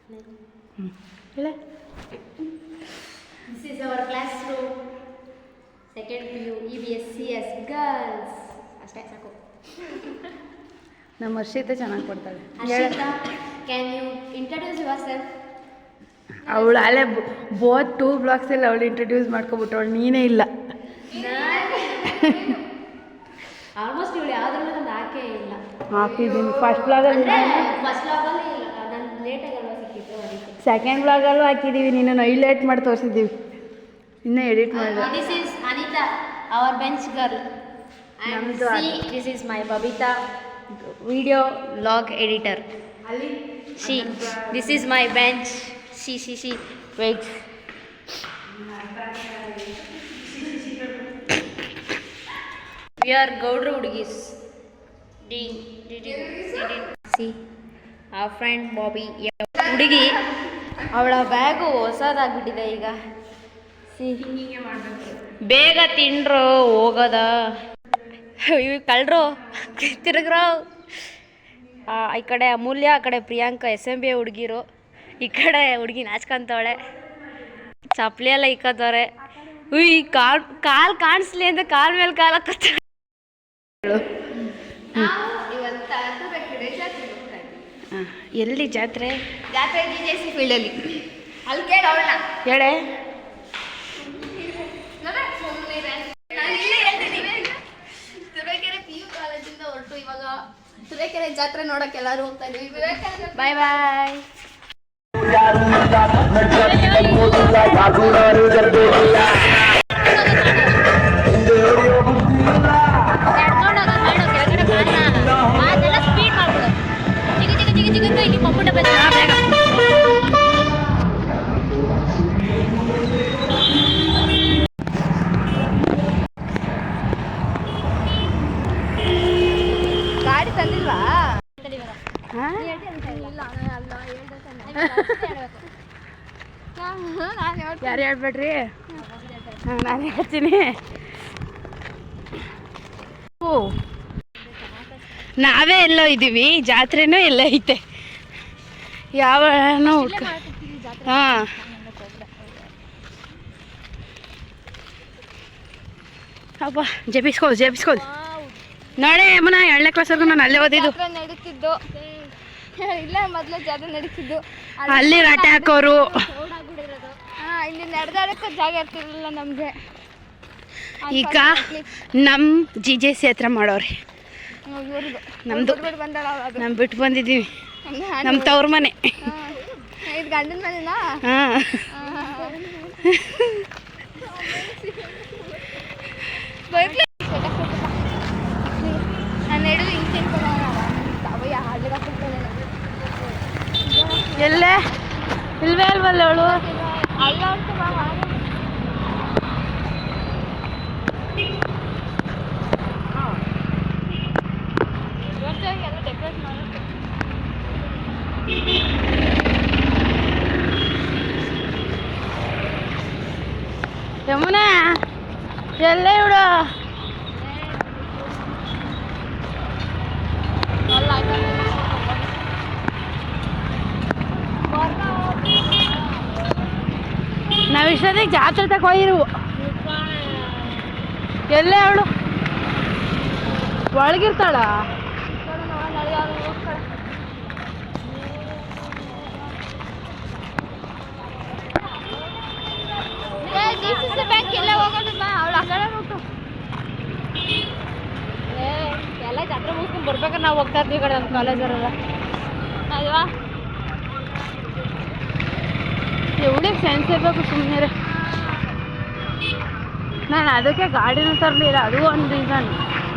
ಹೇಳ. This is our classroom. Second PU EBSCS girls. ಅಷ್ಟೇ ಸಾಕು. ನಮ್ಮ ಹರ್ಷಿತ ಚೆನ್ನಾಗಿ ಕೊಡ್ತಾಳೆ. Harshita, can you introduce yourself? ಅವಳು ಅಲ್ಲೇ ಬೋತ್ 2 ಬ್ಲಾಗ್ಸಲ್ಲಿ ಅವಳು ಇಂಟ್ರೊಡ್ಯೂಸ್ ಮಾಡ್ಕೊಬಿಟ್ಟವಳು, ನೀನೇ ಇಲ್ಲ. ಆಲ್ಮೋಸ್ಟ್ ಇವಳು ಯಾವುದ್ರಲ್ಲೂ ನಾನು ಹಾಕೇ ಇಲ್ಲ. ಹಾಕಿದ್ದೀನಿ ಫಸ್ಟ್ ಬ್ಲಾಗಲ್ಲಿ. ಫಸ್ಟ್ ಬ್ಲಾಗಲ್ಲಿ ನಾನು ಲೇಟಾಗಿ ಅಲ್ವಾ ಸಿಕ್ಕಿತ್ತು ಅದಕ್ಕೆ. ಸೆಕೆಂಡ್ ಬ್ಲಾಗಲ್ಲೂ ಹಾಕಿದ್ದೀವಿ, ನೀನು ಹೈಲೈಟ್ ಮಾಡಿ ತೋರಿಸಿದ್ದೀವಿ, ಇನ್ನೂ ಎಡಿಟ್ ಮಾಡಿ. This is Anita, our bench girl. ನಮ್ಮದು this is my Babita, video log editor. ಅಲ್ಲಿ this is my bench. See wait. We are ಗೌಡ್ರ ಹುಡುಗೀಸ್. ಸಿ our friend ಬಾಬಿ ಹುಡುಗಿ, ಅವಳ ಬ್ಯಾಗು ಹೊಸದಾಗ್ಬಿಟ್ಟಿದೆ ಈಗ. ಸಿ ಬೇಗ ತಿಂಡ್ರು ಹೋಗೋದ ಇವು ಕಳ್ರು ತಿರುಗ್ರೋ. ಈ ಕಡೆ ಅಮೂಲ್ಯ, ಆ ಕಡೆ ಪ್ರಿಯಾಂಕಾ SMB ಹುಡುಗಿರು, ಈ ಕಡೆ ಹುಡುಗಿ ನಾಚ್ಕೊಂತವಳೆ, ಚಪ್ಪಲಿ ಎಲ್ಲ ಇಕ್ಕತ್ತವ್ರೆ. ಈ ಕಾಲ್ ಕಾಣಿಸ್ಲಿ ಅಂತ ಕಾಲ್ ಮೇಲೆ ಕಾಲ ಹಾಕತ್ತ. ಎಲ್ಲಿ ಜಾತ್ರೆ? ಜಾತ್ರೆ GJC ಫೀಲ್ಡಲ್ಲಿ. ಅಲ್ಲಿ ಕೇಳಿ ಅವಳನ್ನ ಹೇಳೆ. ತುರೇಕೆರೆ PU ಕಾಲೇಜಿಂದ ಹೊರಟು ಇವಾಗ ತುರೇಕೆರೆ ಜಾತ್ರೆ ನೋಡಕ್ಕೆ ಎಲ್ಲರೂ ಹೋಗ್ತಾ ಇದೀವಿ. ಬಾಯ್ ಬಾಯ್. ಗಾಡಿ ತಂದಿಲ್ವಾ? ಯಾರು ಹೇಳ್ಬೇಡ್ರಿ, ನಾನು ಹೇಳ್ತೀನಿ. ನಾವೇ ಎಲ್ಲೋ ಇದ್ದೀವಿ, ಜಾತ್ರೆನೂ ಎಲ್ಲ ಐತೆ. ಯಾವ ಹಾಂ ಅಪ್ಪ ಜಪಿಸ್ಕೋದು ನಾಳೆ ಯಮುನಾ 2ನೇ ಕ್ಲಾಸ್ವರೆಗೂ ನಾನು ಅಲ್ಲೇ ಓದಿದ್ದು. ನಡೀತಿದ್ದು ಇಲ್ಲ, ಮೊದಲೇ ಜಾತ್ರೆ ನಡೀತಿದ್ದು. ಅಲ್ಲಿ ರಾಟೆ ಹಾಕೋರು. ಇಲ್ಲಿ ನಡೆದಾಡಕ್ಕೆ ಜಾಗ ಇರ್ತಿರ್ಲಿಲ್ಲ ನಮಗೆ. ಈಗ ನಮ್ಮ GJC ಹತ್ರ ಮಾಡೋರಿ. ನಮ್ಮದು ನಮ್ಮ ಬಿಟ್ಟು ಬಂದಿದ್ದೀವಿ, ನಮ್ಮ ತವ್ರ ಮನೆ. ಇದು ಗಂಡನ ಮನೆನಾ? ಹಾಂ. ಎಲ್ಲೇ ಇಲ್ವೇ ಅಲ್ವಲ್ಲ ಅವಳು? ಅಲ್ಲ ಅಂತ ಡೆಕೋರೇಟ್ ಮಾಡೋದು. ಯಮುನಾ ಎಲ್ಲೇ ಇವಳು? ನಾವು ಇಷ್ಟೊತ್ತಿಗೆ ಜಾತ್ರೆ ತಗೋಯಿರು. ಎಲ್ಲೇ ಅವಳು? ಒಳಗಿರ್ತಾಳ? ಬ್ಯಾಂಕ್ ಎಲ್ಲ ಹೋಗೋದು ಬಾ, ಅವಳು ಆ ಕಡೆ ಉಂಟು. ಎಲ್ಲ ಜಾತ್ರೆ ಮುಗಿಸ್ಕೊಂಡು ಬರ್ಬೇಕಾದ್ರೆ ನಾವು ಹೋಗ್ತಾ ಇರ್ತೀವಿ ಕಡೆ ನಮ್ಮ ಕಾಲೇಜವರೆಲ್ಲ ಅಲ್ವಾ? ಇವಳಿಗೆ ಸೆನ್ಸ್ ಇರಬೇಕು, ಸುಮ್ಮನೆ. ನಾನು ಅದಕ್ಕೆ ಗಾಡಿನ ತರಲಿಲ್ಲ, ಅದು ಒಂದು ರೀಸನ್.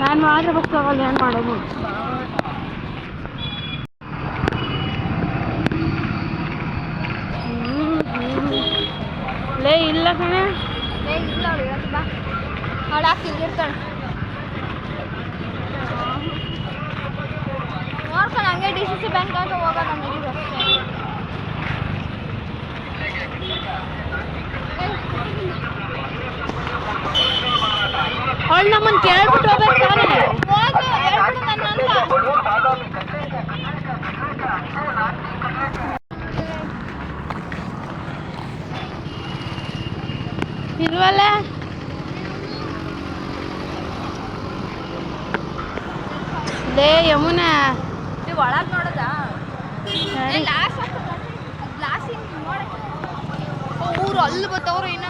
ನಾನು ಮಾತ್ರ ಬಸ್ ತಗೊಳ್ಳಿ, ಏನು ಮಾಡೋದು? ಲೇ ಇಲ್ಲ ಕಣೆ, ಇಲ್ಲ ಅವಳು ಇವತ್ತು ಬಾ, ಅವಳು ಹಾಕಿ ಇಲ್ಲಿರ್ತಾಳೆ. ನೋಡ್ಕೊಂಡು ಹಂಗೆ DCC ಬ್ಯಾಂಕ್ ಅಂತ ಹೋಗೋಣ ನಮಗೆ ಅಷ್ಟೇ. ಅವಳು ನಮ್ಮನ್ನು ಕೇಳ್ಬಿಟ್ಟು ಹೋಗ್ಬೇಕು ತಾನೇ. ಹೋಗು, ಹೇಳ್ಬಿಡು ನನ್ನ ಅಂತ. ಇಲ್ವಲ್ಲ ಲೇ ಯಮುನಾ ಒಳಗೆ ನೋಡೋದಾ ನಡಿ. ಊರು ಅಲ್ಲಿ ಬರ್ತಾವ್ರು ಇನ್ನ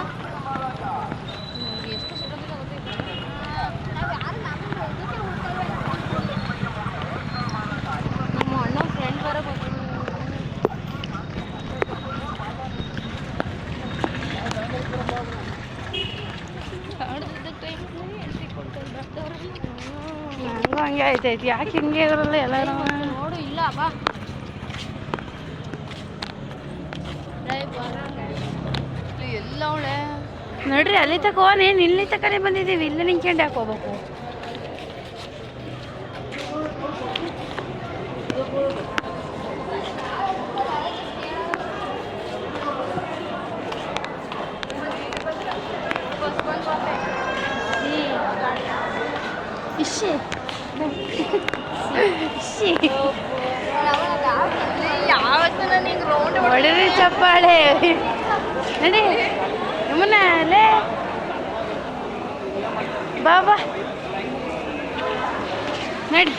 ನಮ್ಮ ಅಣ್ಣ ಫ್ರೆಂಡ್ ಬರೋ ನಂಗೂ ಹಂಗೆ ಆಯ್ತೈತಿ ಯಾಕೆ ಹಿಂಗೆ ಇರಲ್ಲ ಎಲ್ಲರೂ ನೋಡು ಇಲ್ಲ ಬಾ ಎಲ್ಲ ಅವಳೆ ನೋಡ್ರಿ ಅಲ್ಲಿ ತಕ ಹೋನೇನು ಇಲ್ಲಿ ತಕನೇ ಬಂದಿದ್ದೀವಿ ಇಲ್ಲಿ ನಿಂತ್ಕೊಂಡು ಯಾಕೆ ಹೋಗ್ಬೇಕು ಇಶಿ ಇಶಿ ಯಾವತ್ತು ನನಗೆ ರೌಂಡ್ ಹೊಡೆದ್ರಿ ಚಪ್ಪಾಳೆ ನಡಿ ಯಮುನಾ ಅಲ್ಲೇ ಬಾ ಬಾ ನಡಿ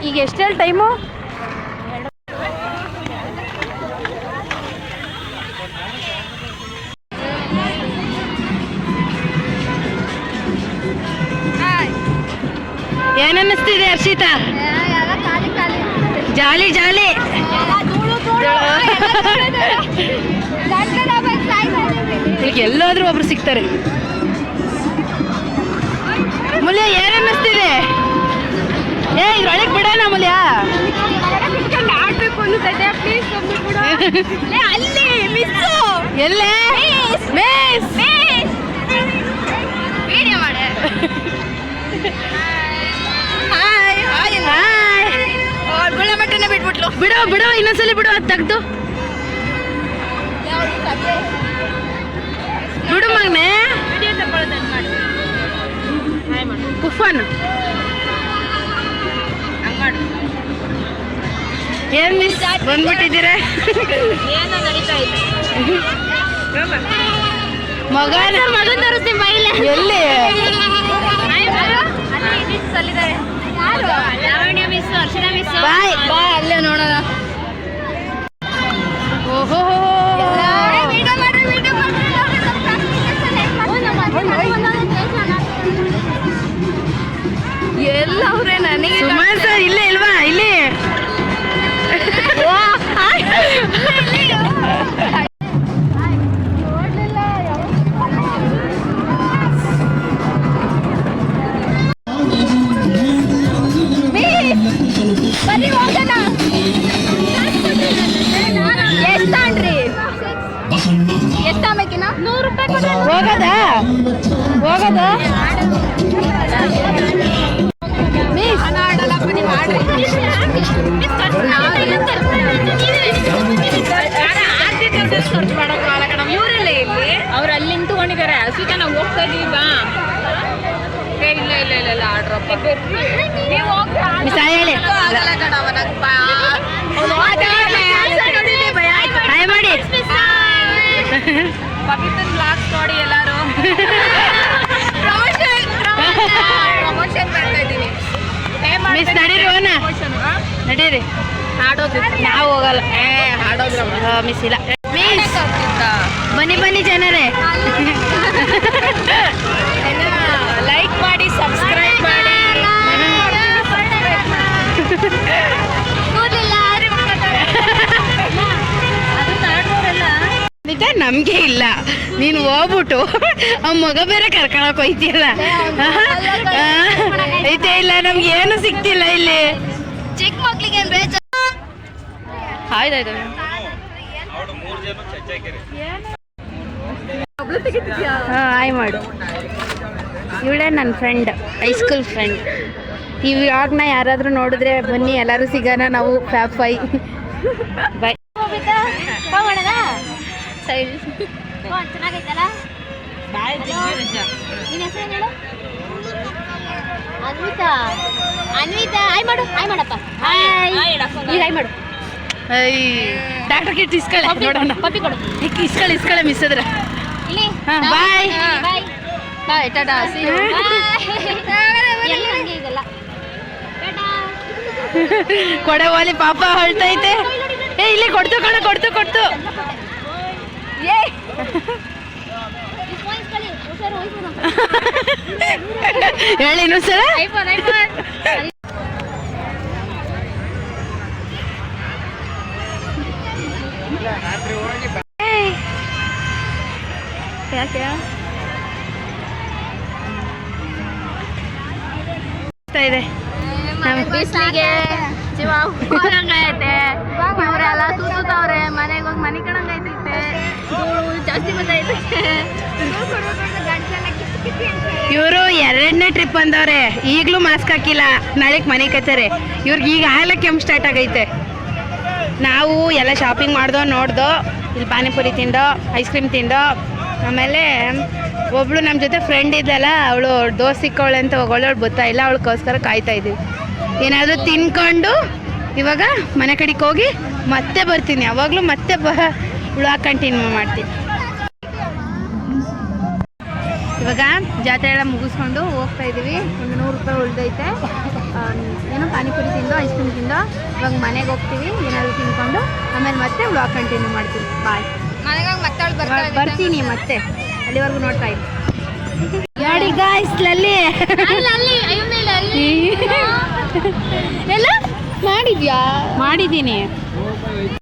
ಈಗ ಎಷ್ಟೇಳಿ ಟೈಮು ಏನನ್ನಿಸ್ತಿದೆ ಹರ್ಷಿತಾ ಜಾಲಿ ಜಾಲಿ ಈಗ ಎಲ್ಲಾದ್ರೂ ಒಬ್ರು ಸಿಗ್ತಾರೆ ಮುಲ್ಯ ಏನನ್ನಿಸ್ತಿದೆ ಏ ಇದ್ರೊಳಗೆ ಬಿಡೋಣ ಮುಲ್ಯ ಆಡ್ಬೇಕು ಅನ್ನಿಸ್ತೈತೆ ಪ್ಲೀಸ್ ಅಲ್ಲಿ ಮಿಸ್ಸು ಎಲ್ಲೇ ಮಿಸ್ ವಿಡಿಯೋ ಮಾಡೆ ಗುಳ್ಳಮಟ್ಟನ ಬಿಟ್ಬಿಟ್ಲು ಬಿಡು ಬಿಡು ಇನ್ನೊಂದ್ಸಲಿ ಬಿಡು ಅದು ತೆಗ್ದು ಬಿಡು ಮಗನೆ ವಿಡಿಯೋ ತಗೊಳ್ಳೋದು ಮಾಡಿ ಕುಫನ್ ಹಂಗೆ ಮಾಡು ಏನ್ ಮಿಸ್ ಬಂದ್ಬಿಟ್ಟಿದ್ದೀರಾ ಏನೋ ನಡೀತಾ ಇದೆ ಮಗನ ಮಗನ್ ತೋರಿಸ್ತೀನಿ ಬೈಲೆ ಎಲ್ಲಿ ಅಲ್ಲಿದ್ದಾರೆ ಯಾರು ಲಾವಣ್ಯ ಮಿಸ್ ಅರ್ಚನಾ ಮಿಸ್ ಬಾಯ್ ಬಾ ಅಲ್ಲೇ ನೋಡೋಣ ಓಹೋ ಎಲ್ಲ ಅವ್ರೆ ನನಗೆ ಸುಮಾರು ಸರ್ ಇಲ್ಲೇ ಇಲ್ವಾ ಇಲ್ಲಿ ಬನ್ನಿ ಹೋಗೋಣ ಎಷ್ಟಾನ್ರಿ ಎಷ್ಟಾಗಬೇಕಿನ 100 ರೂಪಾಯಿ ಹೋಗದಾ ಹೋಗದ ಮಿಸ್ ಆಡಲ್ಲಪ್ಪ ನೀವು ಆಡ್ರಿ ಇವರೆಲ್ಲ ಇಲ್ಲಿ ಅವ್ರು ಅಲ್ಲಿ ನಿಂತ್ಕೊಂಡಿದ್ದಾರೆ ಅಸುತ ನಾವು ಹೋಗ್ತಾ ಇದೀವಿ ಬಾ ಇಲ್ಲ ಇಲ್ಲ ಇಲ್ಲ ಇಲ್ಲ ಆಡ್ರಪ್ಪ ನೀವು ಮಿಸ್ ಹೇಳಿ ಆಗಲ್ಲ ಕಣವ ನಂಗೆ ಬಾ ಹಾಯ್ ಮಾಡಿ ಪವಿತ್ರನ್ ಬ್ಲಾಗ್ಸ್ ನೋಡಿ ಎಲ್ಲರೂ ಪ್ರಮೋಷನ್ ಮಾಡ್ತಾ ಇದ್ದೀನಿ ಮಿಸ್ ನಡೀರಿ ಹೋನ ನಡೀರಿ ಹಾಡೋದು ನಾವು ಹೋಗಲ್ಲ ಹಾಡೋದ್ರ ಮಿಸ್ ಇಲ್ಲ ಮಿಸ್ ಬನ್ನಿ ಬನ್ನಿ ಜನರೇ ಲೈಕ್ ಮಾಡಿ ಸಬ್ಸ್ಕ್ರೈಬ್ ಮಾಡಿ ಐತೆ ನಮಗೆ ಇಲ್ಲ. ನೀನು ಹೋಗ್ಬಿಟ್ಟು ಆ ಮಗ ಬೇರೆ ಕರ್ಕೊಳಕ್ ಹೋಯ್ತಿಯಲ್ಲ, ಐತೆ ಇಲ್ಲ ನಮ್ಗೆ ಏನು ಸಿಗ್ತಿಲ್ಲ ಇಲ್ಲಿ. ಚಿಕ್ಕ ಮಕ್ಳಿಗೆ ಆಯ್ತಾಯ್ತು. ಹಾಯ್ ಮಾಡು. ಇವಳೇ ನನ್ನ ಫ್ರೆಂಡ್, ಹೈಸ್ಕೂಲ್ ಫ್ರೆಂಡ್. ಇವಾಗನ ಯಾರಾದರೂ ನೋಡಿದ್ರೆ ಬನ್ನಿ ಎಲ್ಲರೂ ಸಿಗೋಣ ನಾವು ಫ್ಯಾಬ್ ಫೈ. ಬಾಯ್. ಚೆನ್ನಾಗೈತಲ್ಲ. ನಿನ್ನ ಹೆಸರು ಹೇಳು. ಅನ್ವಿತಾ. ಅನ್ವಿತಾ ಹಾಯ್ ಮಾಡು. ಹಾಯ್ ಮಾಡಪ್ಪ. ಹಾಯ್. ಈಗ ಹಾಯ್ ಮಾಡು. ಡಾಕ್ಟರ್ ಕಿಟ್ ಇಸ್ಕೊಳ್ಳೆ ನೋಡೋಣ. ಪಪ್ಪಿ ಕೊಡು. ಇಸ್ಕೊಳ್ಳೆ ಮಿಸ್ ಆದ್ರೆ. ಇಲ್ಲಿ ಬಾಯ್ ಬಾಯ್ ಬಾಯ್ ಟಾಟಾ ಸಿ ಯು. ಎಲ್ಲ ಹಂಗೆ ಇದೆಲ್ಲ. ಟಾಟಾ. ಕೊಡೆ ಓಲಿ ಪಾಪ ಹೊಳ್ತೈತೆ. ಇಲ್ಲಿ ಕೊಡ್ತು ಕಣ, ಕೊಡ್ತು. ಏ ಇಸ್ಕೊಳ್ಳಿ. ಹುಷಾರು ಹೇಳಿ ಇನ್ನೊಂದು ಸಲ. ಐಫೋನ್. ಯಾಕೆ ಇದೆ ಬಿಸ್ಲಿಗೆ ಜೀವ ಹೋಗಂಗೈತೆ. ಇವರೆಲ್ಲ ಸುತ್ತವ್ರೆ, ಮನೆಗೆ ಹೋಗಿ ಮನೆ ಕಣಂಗೈತೈತೆ. ಜಾಸ್ತಿ ಬಂದೈತೆ. ಇವರು 2ನೇ ಟ್ರಿಪ್ ಬಂದವ್ರೆ, ಈಗಲೂ ಮಾಸ್ಕ್ ಹಾಕಿಲ್ಲ. ನಾಳೆಗೆ ಮನೆಗೆ ಕತ್ತಾರೆ ಇವ್ರಿಗೆ. ಈಗ ಆಗಲೇ ಕೆಮ್ಮು ಸ್ಟಾರ್ಟ್ ಆಗೈತೆ. ನಾವು ಎಲ್ಲ ಶಾಪಿಂಗ್ ಮಾಡ್ದೋ ನೋಡ್ದೋ. ಇಲ್ಲಿ ಪಾನಿಪುರಿ ತಿಂದೋ, ಐಸ್ ಕ್ರೀಮ್ ತಿಂದೋ. ಆಮೇಲೆ ಒಬ್ಳು ನಮ್ಮ ಜೊತೆ ಫ್ರೆಂಡ್ ಇದ್ದಲ್ಲ, ಅವಳು ದೋಸೆ ಸಿಕ್ಕವಳೆ ಅಂತ ಹೋಗೋಳು ಗೊತ್ತಾ ಇಲ್ಲ. ಅವಳಿಗೋಸ್ಕರ ಕಾಯ್ತಾ ಇದ್ದೀವಿ. ಏನಾದರೂ ತಿನ್ಕೊಂಡು ಇವಾಗ ಮನೆ ಕಡೆಗೆ ಹೋಗಿ ಮತ್ತೆ ಬರ್ತೀನಿ. ಯಾವಾಗಲೂ ಮತ್ತೆ ವ್ಲಾಗ್ ಕಂಟಿನ್ಯೂ ಮಾಡ್ತೀನಿ. ಇವಾಗ ಜಾತ್ರೆ ಎಲ್ಲ ಮುಗಿಸ್ಕೊಂಡು ಹೋಗ್ತಾ ಇದ್ದೀವಿ. ಒಂದು 100 ರೂಪಾಯಿ ಉಳ್ದೈತೆ. ಏನೋ ಪಾನಿಪುರಿ ತಿಂದು, ಐಸ್ ಕ್ರೀಮ್ ತಿಂದು ಇವಾಗ ಮನೆಗೆ ಹೋಗ್ತೀವಿ. ಏನಾದರೂ ತಿನ್ಕೊಂಡು ಆಮೇಲೆ ಮತ್ತೆ ವ್ಲಾಗ್ ಕಂಟಿನ್ಯೂ ಮಾಡ್ತೀವಿ. ಬಾಯ್. ಮನೆಗೆ ಮತ್ತೆ ಬರ್ತೀನಿ ಮತ್ತೆ. ಅಲ್ಲಿವರೆಗೂ ನೋಡ್ತಾ ಇದ್ದೀನಿ. ನೋಡಿ ಗಾಯ್ಸ್, ಲಲ್ಲಿ ಅಲ್ಲಿ ಎಲ್ಲ ಮಾಡಿದ್ದೀನಿ.